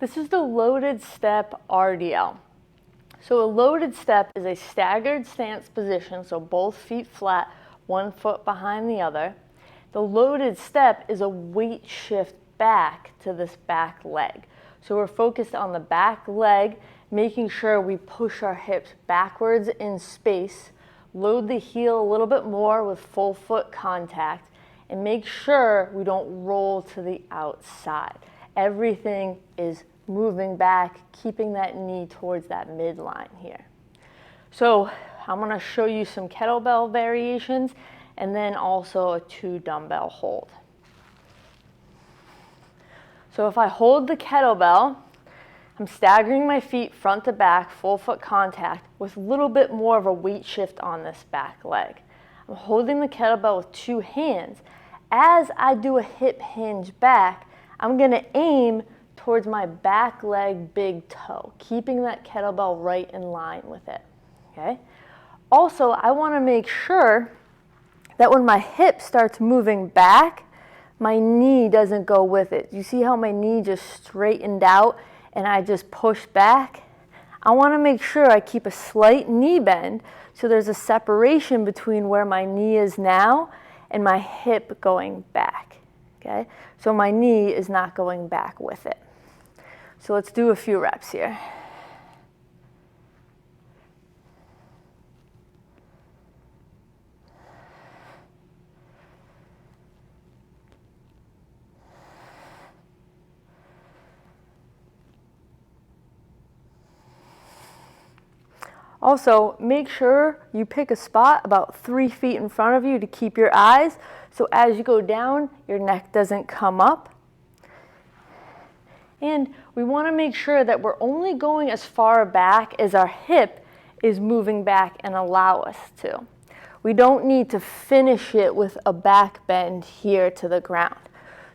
This is the loaded step RDL. So a loaded step is a staggered stance position, so both feet flat, 1 foot behind the other. The loaded step is a weight shift back to this back leg. So we're focused on the back leg, making sure we push our hips backwards in space, load the heel a little bit more with full foot contact, and make sure we don't roll to the outside. Everything is moving back, keeping that knee towards that midline here. So I'm going to show you some kettlebell variations and then also a 2 dumbbell hold. So if I hold the kettlebell, I'm staggering my feet front to back, full foot contact, with a little bit more of a weight shift on this back leg. I'm holding the kettlebell with 2 hands. As I do a hip hinge back, I'm going to aim towards my back leg big toe, keeping that kettlebell right in line with it. Okay? Also, I want to make sure that when my hip starts moving back, my knee doesn't go with it. You see how my knee just straightened out and I just push back? I want to make sure I keep a slight knee bend so there's a separation between where my knee is now and my hip going back. Okay? So my knee is not going back with it. So let's do a few reps here. Also, make sure you pick a spot about 3 feet in front of you to keep your eyes, so as you go down, your neck doesn't come up. And we want to make sure that we're only going as far back as our hip is moving back and allow us to. We don't need to finish it with a back bend here to the ground.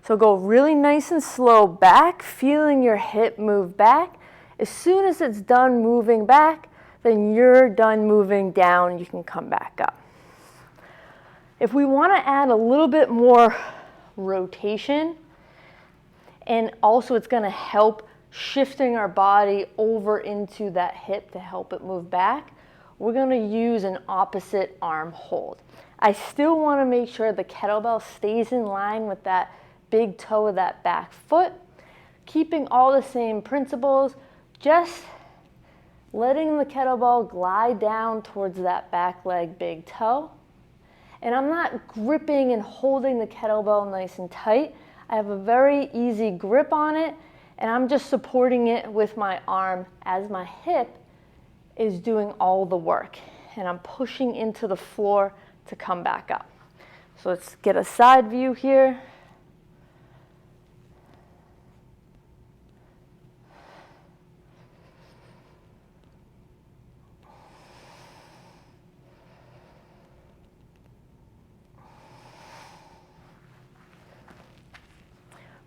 So go really nice and slow back, feeling your hip move back. As soon as it's done moving back, then you're done moving down, you can come back up. If we want to add a little bit more rotation, and also it's going to help shifting our body over into that hip to help it move back, we're going to use an opposite arm hold. I still want to make sure the kettlebell stays in line with that big toe of that back foot, keeping all the same principles, just letting the kettlebell glide down towards that back leg big toe. And I'm not gripping and holding the kettlebell nice and tight. I have a very easy grip on it, and I'm just supporting it with my arm as my hip is doing all the work. And I'm pushing into the floor to come back up. So let's get a side view here.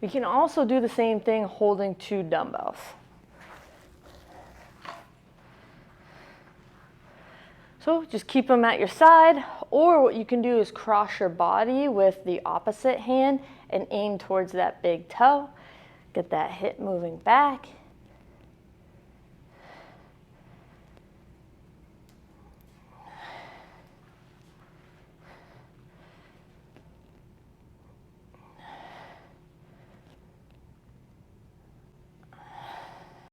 We can also do the same thing holding 2 dumbbells. So just keep them at your side, or what you can do is cross your body with the opposite hand and aim towards that big toe. Get that hip moving back.